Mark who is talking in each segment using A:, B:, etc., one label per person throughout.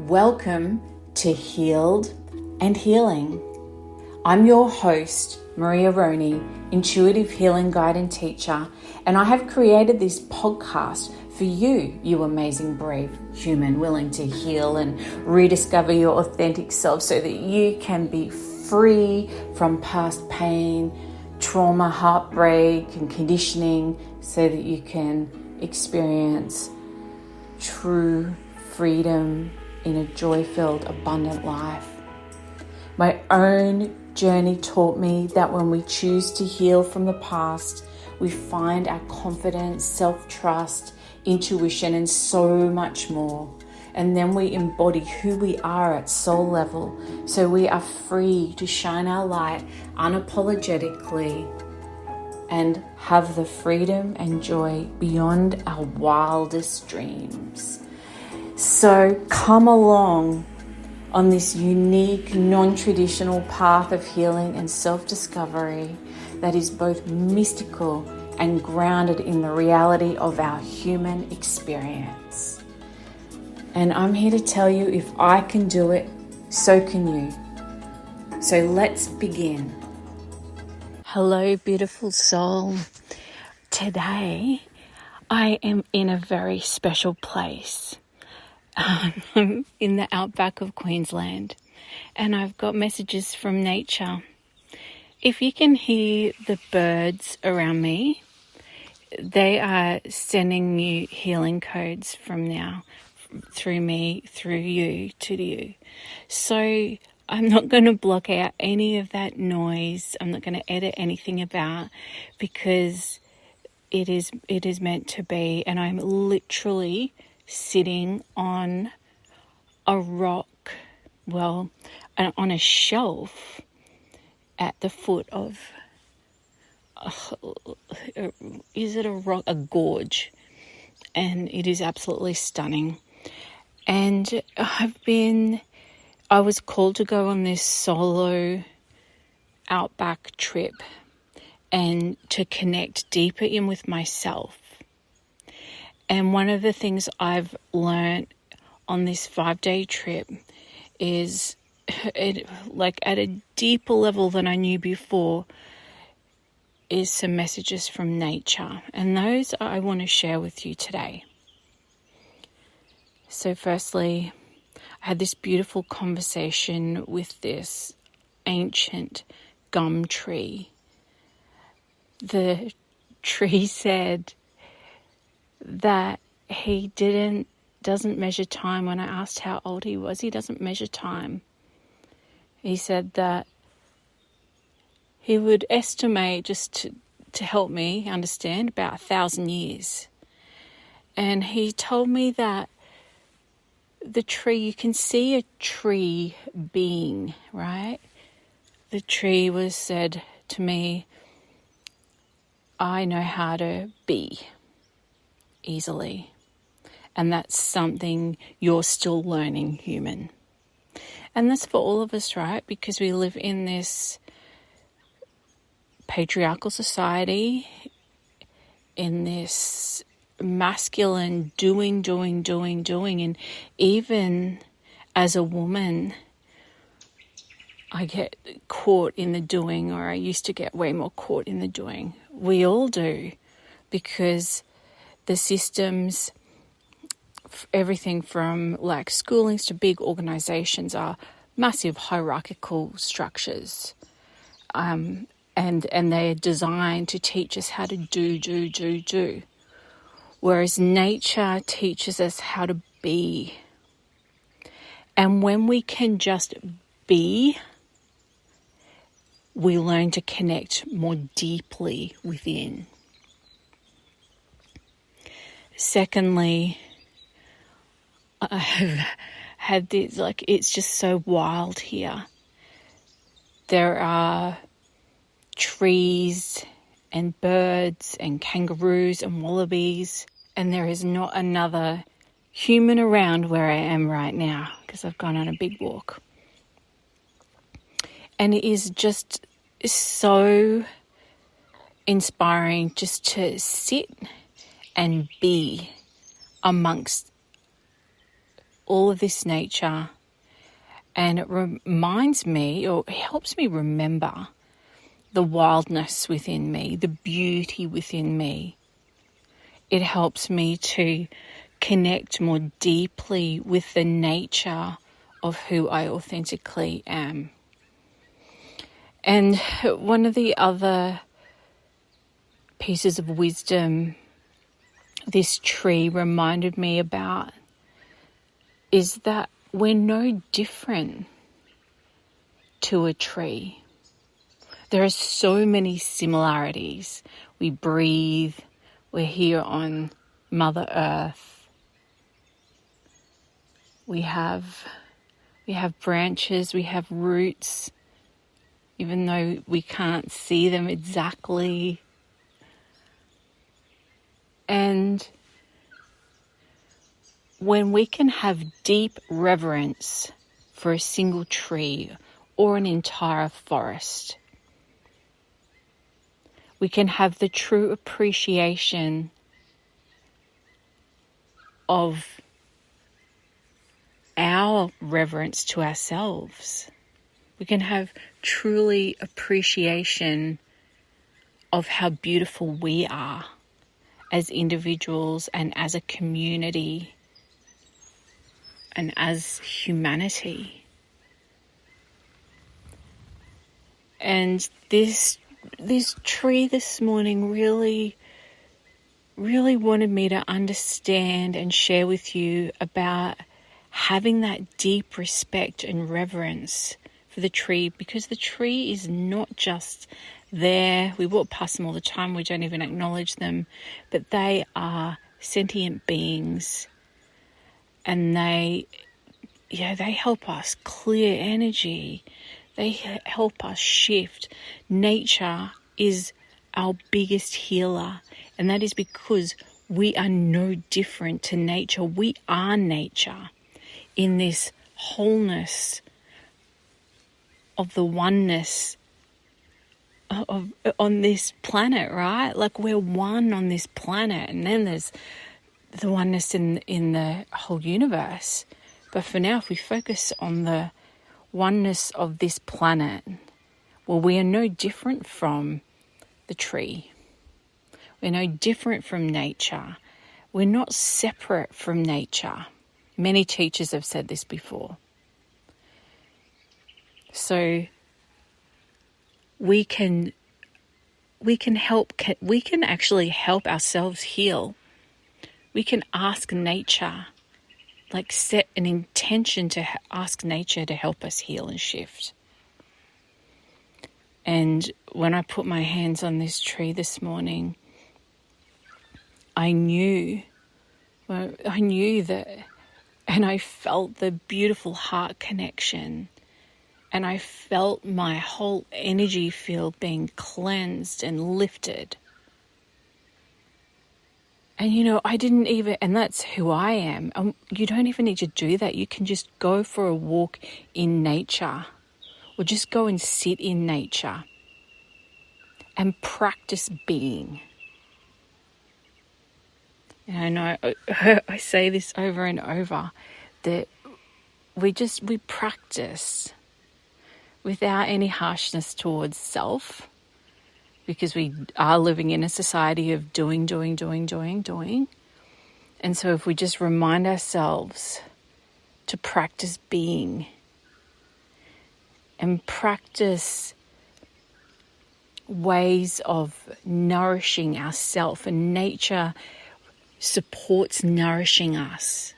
A: Welcome to Healed and Healing. I'm your host, Maria Roney, intuitive healing guide and teacher, and I have created this podcast for you, you amazing, brave human willing to heal and rediscover your authentic self so that you can be free from past pain, trauma, heartbreak, and conditioning so that you can experience true freedom in a joy-filled, abundant life. My own journey taught me that when we choose to heal from the past, we find our confidence, self-trust, intuition, and so much more. And then we embody who we are at soul level, so we are free to shine our light unapologetically and have the freedom and joy beyond our wildest dreams. So come along on this unique, non-traditional path of healing and self-discovery that is both mystical and grounded in the reality of our human experience. And I'm here to tell you, if I can do it, so can you. So let's begin. Hello, beautiful soul. Today, I am in a very special place. I'm in the outback of Queensland, and I've got messages from nature. If you can hear the birds around me, they are sending me healing codes from now, through me, through you, to you. So I'm not going to block out any of that noise. I'm not going to edit anything about, because it is meant to be. And I'm literally sitting on a rock, on a shelf at the foot of, is it a rock? A gorge. And it is absolutely stunning. And I was called to go on this solo outback trip and to connect deeper in with myself. And one of the things I've learned on this 5-day trip is, at a deeper level than I knew before, is some messages from nature. And those I want to share with you today. So firstly, I had this beautiful conversation with this ancient gum tree. The tree said that he doesn't measure time. When I asked how old he was, he doesn't measure time. He said that he would estimate, just to help me understand, about 1,000 years. And he told me that the tree, you can see a tree being, right? The tree said to me, I know how to be easily. And that's something you're still learning, human. And that's for all of us, right? Because we live in this patriarchal society, in this masculine doing. And even as a woman, I get caught in the doing, or I used to get way more caught in the doing. We all do, because the systems, everything from like schoolings to big organizations, are massive hierarchical structures. And they're designed to teach us how to do. Whereas nature teaches us how to be. And when we can just be, we learn to connect more deeply within. Secondly, I've had this, it's just so wild here. There are trees and birds and kangaroos and wallabies, and there is not another human around where I am right now, because I've gone on a big walk. And it is just so inspiring just to sit and be amongst all of this nature, and it reminds me, or it helps me remember the wildness within me, the beauty within me. It helps me to connect more deeply with the nature of who I authentically am. And one of the other pieces of wisdom this tree reminded me about is that we're no different to a tree. There are so many similarities. We breathe, we're here on Mother Earth. We have branches, we have roots, even though we can't see them exactly. And when we can have deep reverence for a single tree or an entire forest, we can have the true appreciation of our reverence to ourselves. We can have truly appreciation of how beautiful we are as individuals and as a community and as humanity. And this tree this morning really wanted me to understand and share with you about having that deep respect and reverence for the tree, because the tree is not just there. We walk past them all the time. We don't even acknowledge them, but they are sentient beings, and they help us clear energy. They help us shift. Nature is our biggest healer, and that is because we are no different to nature. We are nature in this wholeness of the oneness on this planet, right? Like we're one on this planet, and then there's the oneness in the whole universe. But for now, if we focus on the oneness of this planet, well, we are no different from the tree. We're no different from nature. We're not separate from nature. Many teachers have said this before. So we can actually help ourselves heal. We can ask nature, like set an intention to ask nature to help us heal and shift. And when I put my hands on this tree this morning, I knew that, and I felt the beautiful heart connection, and I felt my whole energy field being cleansed and lifted. And I didn't even, and that's who I am. You don't even need to do that. You can just go for a walk in nature, or just go and sit in nature and practice being. And I know I say this over and over, that we practice without any harshness towards self, because we are living in a society of doing. And so if we just remind ourselves to practice being and practice ways of nourishing ourselves, and nature supports nourishing us.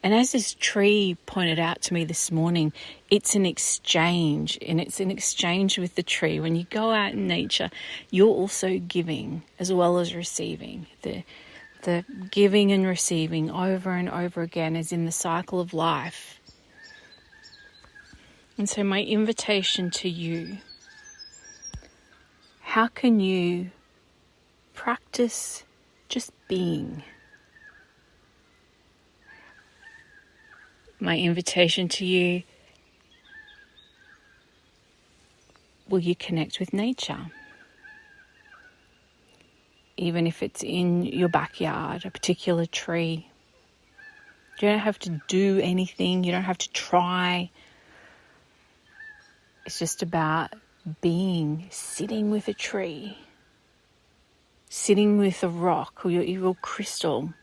A: And as this tree pointed out to me this morning, it's an exchange, and it's an exchange with the tree. When you go out in nature, you're also giving as well as receiving. The giving and receiving over and over again is in the cycle of life. And so my invitation to you, how can you practice just being? My invitation to you, will you connect with nature? Even if it's in your backyard, a particular tree, You don't have to do anything. You don't have to try. It's just about being, sitting with a tree, sitting with a rock or your evil crystal,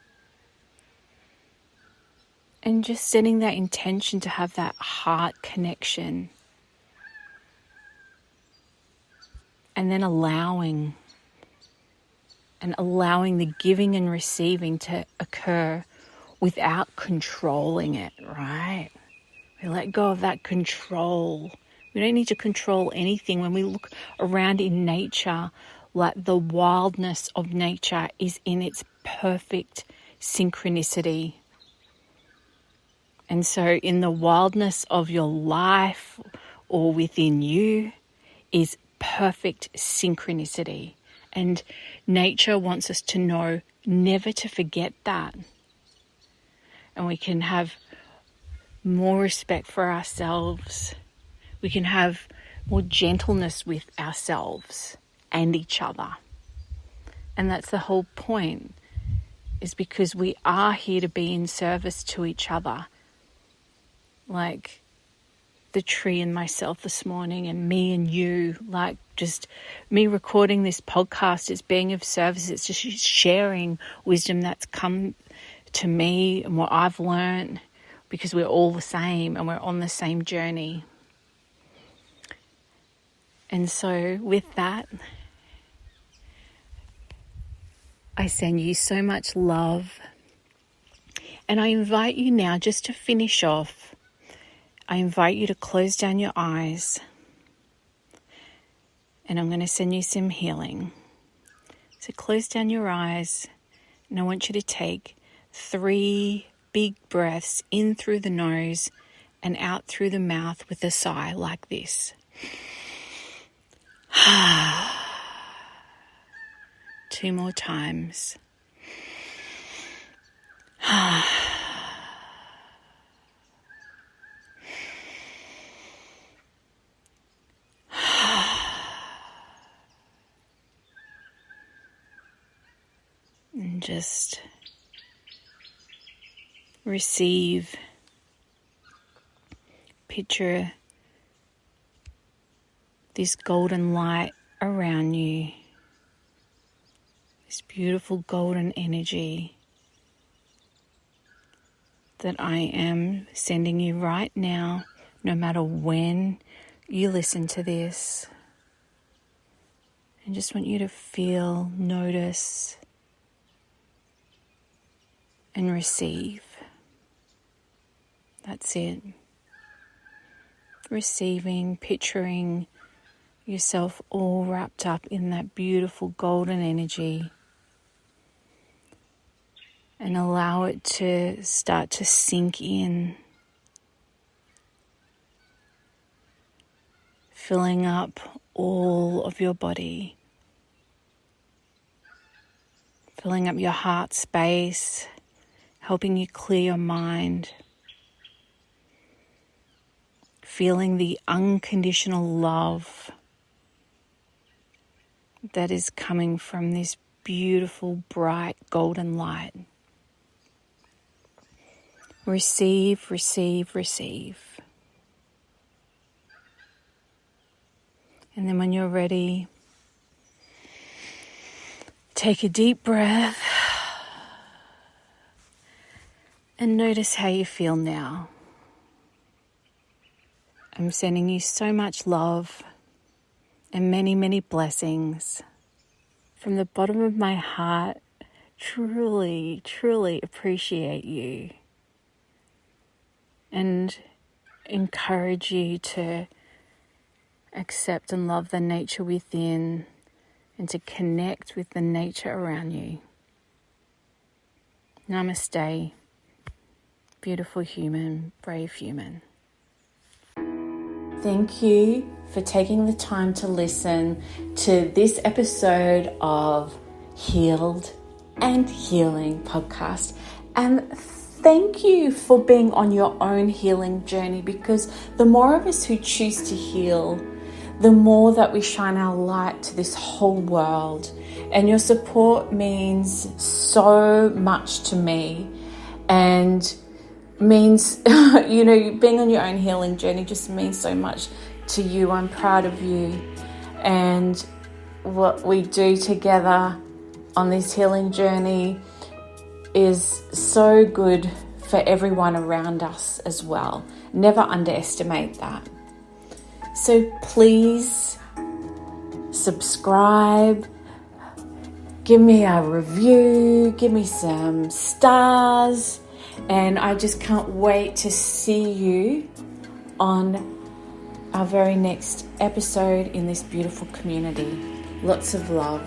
A: and just setting that intention to have that heart connection. And then allowing the giving and receiving to occur without controlling it, right? We let go of that control. We don't need to control anything. When we look around in nature, like the wildness of nature is in its perfect synchronicity. And so in the wildness of your life or within you is perfect synchronicity. And nature wants us to know never to forget that. And we can have more respect for ourselves. We can have more gentleness with ourselves and each other. And that's the whole point, is because we are here to be in service to each other. Like the tree and myself this morning, and me and you, like just me recording this podcast is being of service. It's just sharing wisdom that's come to me and what I've learned, because we're all the same and we're on the same journey. And so with that, I send you so much love. And I invite you now, just to finish off, I invite you to close down your eyes. And I'm going to send you some healing. So close down your eyes, and I want you to take 3 big breaths in through the nose and out through the mouth with a sigh like this. 2 more times. And just receive, picture this golden light around you, this beautiful golden energy that I am sending you right now, no matter when you listen to this. And just want you to feel, notice, and receive. That's it. Receiving, picturing yourself all wrapped up in that beautiful golden energy, and allow it to start to sink in, filling up all of your body, filling up your heart space, helping you clear your mind, feeling the unconditional love that is coming from this beautiful, bright, golden light. Receive, receive, receive. And then when you're ready, take a deep breath and notice how you feel now. I'm sending you so much love and many, many blessings. From the bottom of my heart, truly, truly appreciate you and encourage you to accept and love the nature within and to connect with the nature around you. Namaste, beautiful human, brave human. Thank you for taking the time to listen to this episode of Healed and Healing podcast. And thank you for being on your own healing journey, because the more of us who choose to heal, the more that we shine our light to this whole world. And your support means so much to me. And means, being on your own healing journey just means so much to you. I'm proud of you. And what we do together on this healing journey is so good for everyone around us as well. Never underestimate that. So please subscribe, give me a review, give me some stars, and I just can't wait to see you on our very next episode in this beautiful community. Lots of love.